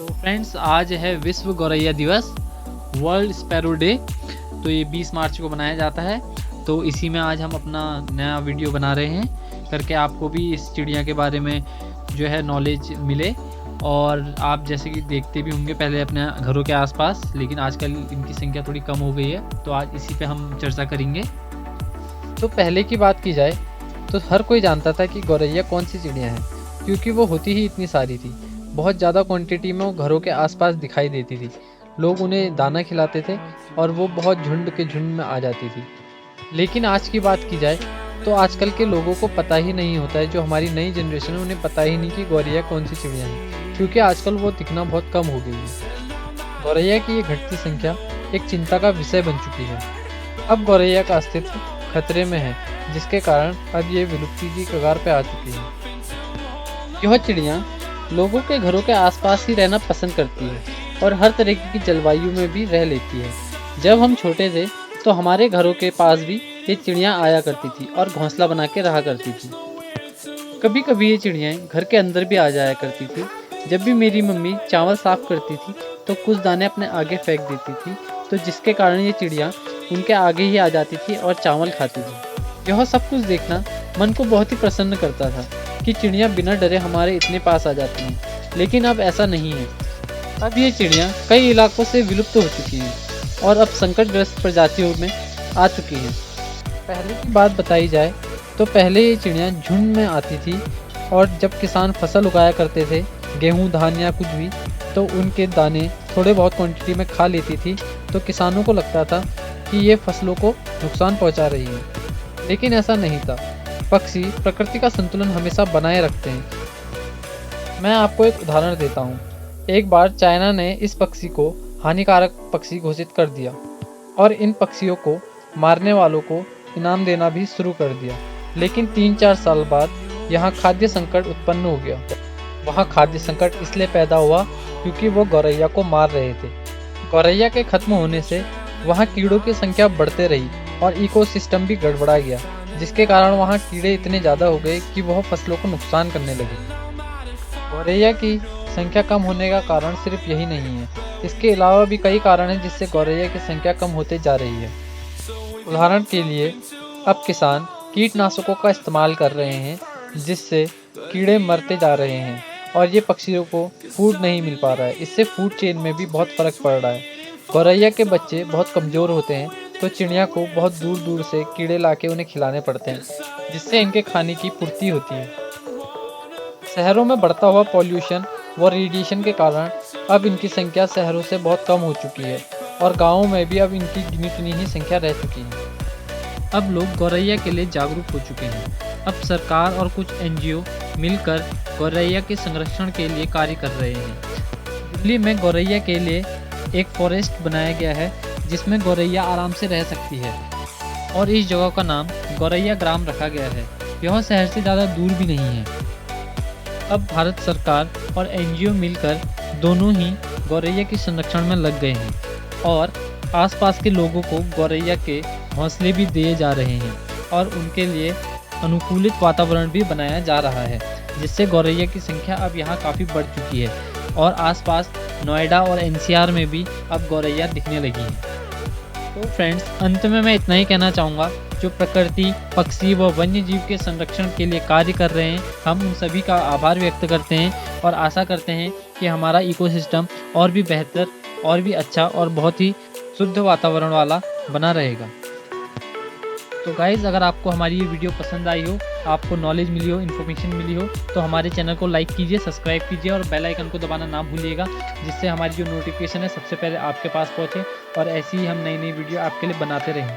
तो फ्रेंड्स, आज है विश्व गौरैया दिवस, वर्ल्ड स्पैरो डे। तो ये 20 मार्च को मनाया जाता है। तो इसी में आज हम अपना नया वीडियो बना रहे हैं करके आपको भी इस चिड़िया के बारे में जो है नॉलेज मिले। और आप जैसे कि देखते भी होंगे पहले अपने घरों के आसपास, लेकिन आजकल इनकी संख्या थोड़ी कम हो गई है। तो आज इसी पे हम चर्चा करेंगे। तो पहले की बात की जाए तो हर कोई जानता था कि गौरैया कौन सी चिड़िया है, क्योंकि वो होती ही इतनी सारी थी। बहुत ज़्यादा क्वांटिटी में वो घरों के आसपास दिखाई देती थी। लोग उन्हें दाना खिलाते थे और वो बहुत झुंड के झुंड में आ जाती थी। लेकिन आज की बात की जाए तो आजकल के लोगों को पता ही नहीं होता है, जो हमारी नई जनरेशन है उन्हें पता ही नहीं कि गौरैया कौन सी चिड़िया है, क्योंकि आजकल वो दिखना बहुत कम हो गई है। गौरैया की ये घटती संख्या एक चिंता का विषय बन चुकी है। अब गौरैया का अस्तित्व खतरे में है, जिसके कारण अब ये विलुप्ति की कगार पे आ चुकी है। यह चिड़िया लोगों के घरों के आसपास ही रहना पसंद करती है और हर तरह की जलवायु में भी रह लेती है। जब हम छोटे थे तो हमारे घरों के पास भी ये चिड़िया आया करती थी और घोंसला बना के रहा करती थी। कभी कभी ये चिड़ियाएँ घर के अंदर भी आ जाया करती थी। जब भी मेरी मम्मी चावल साफ करती थी तो कुछ दाने अपने आगे फेंक देती थी, तो जिसके कारण ये चिड़िया उनके आगे ही आ जाती थी और चावल खाती थी। यह सब कुछ देखना मन को बहुत ही प्रसन्न करता था कि चिड़िया बिना डरे हमारे इतने पास आ जाती हैं। लेकिन अब ऐसा नहीं है। अब ये चिड़िया कई इलाकों से विलुप्त हो चुकी हैं और अब संकटग्रस्त प्रजातियों में आ चुकी हैं। पहले की बात बताई जाए तो पहले ये चिड़िया झुंड में आती थी और जब किसान फसल उगाया करते थे, गेहूँ धान या कुछ भी, तो उनके दाने थोड़े बहुत क्वांटिटी में खा लेती थी। तो किसानों को लगता था कि ये फसलों को नुकसान पहुंचा रही है, लेकिन ऐसा नहीं था। पक्षी प्रकृति का संतुलन हमेशा बनाए रखते हैं। मैं आपको एक उदाहरण देता हूँ। एक बार चाइना ने इस पक्षी को हानिकारक पक्षी घोषित कर दिया और इन पक्षियों को मारने वालों को इनाम देना भी शुरू कर दिया। लेकिन 3-4 साल बाद यहाँ खाद्य संकट उत्पन्न हो गया। वहाँ खाद्य संकट इसलिए पैदा हुआ क्योंकि वो गौरैया को मार रहे थे। गौरैया के खत्म होने से वहाँ कीड़ों की संख्या बढ़ते रही और इकोसिस्टम भी गड़बड़ा गया, जिसके कारण वहाँ कीड़े इतने ज़्यादा हो गए कि वह फसलों को नुकसान करने लगे। गौरैया की संख्या कम होने का कारण सिर्फ यही नहीं है, इसके अलावा भी कई कारण हैं जिससे गौरैया की संख्या कम होते जा रही है। उदाहरण के लिए अब किसान कीटनाशकों का इस्तेमाल कर रहे हैं, जिससे कीड़े मरते जा रहे हैं और ये पक्षियों को फूड नहीं मिल पा रहा है। इससे फूड चेन में भी बहुत फ़र्क पड़ रहा है। गौरैया के बच्चे बहुत कमज़ोर होते हैं, तो चिड़िया को बहुत दूर दूर से कीड़े लाके उन्हें खिलाने पड़ते हैं, जिससे इनके खाने की पूर्ति होती है। शहरों में बढ़ता हुआ पॉल्यूशन व रेडिएशन के कारण अब इनकी संख्या शहरों से बहुत कम हो चुकी है और गाँवों में भी अब इनकी गिनी चुनी ही संख्या रह चुकी है। अब लोग गौरैया के लिए जागरूक हो चुके हैं। अब सरकार और कुछ NGO मिलकर गौरैया के संरक्षण के लिए कार्य कर रहे हैं। दिल्ली में गौरैया के लिए एक फॉरेस्ट बनाया गया है, जिसमें गौरैया आराम से रह सकती है और इस जगह का नाम गौरैया ग्राम रखा गया है। यह शहर से ज़्यादा दूर भी नहीं है। अब भारत सरकार और NGO मिलकर दोनों ही गौरैया के संरक्षण में लग गए हैं और आसपास के लोगों को गौरैया के घोंसले भी दिए जा रहे हैं और उनके लिए अनुकूलित वातावरण भी बनाया जा रहा है, जिससे गौरैया की संख्या अब यहाँ काफ़ी बढ़ चुकी है और आसपास नोएडा और NCR में भी अब गौरैया दिखने लगी है। तो फ्रेंड्स, अंत में मैं इतना ही कहना चाहूँगा, जो प्रकृति, पक्षी व वन्य जीव के संरक्षण के लिए कार्य कर रहे हैं, हम उन सभी का आभार व्यक्त करते हैं और आशा करते हैं कि हमारा इकोसिस्टम और भी बेहतर और भी अच्छा और बहुत ही शुद्ध वातावरण वाला बना रहेगा। तो गाइज़, अगर आपको हमारी ये वीडियो पसंद आई हो, आपको नॉलेज मिली हो, इन्फॉर्मेशन मिली हो, तो हमारे चैनल को लाइक कीजिए, सब्सक्राइब कीजिए और बेल आइकन को दबाना ना भूलिएगा, जिससे हमारी जो नोटिफिकेशन है सबसे पहले आपके पास पहुँचे और ऐसी ही हम नई नई वीडियो आपके लिए बनाते रहें।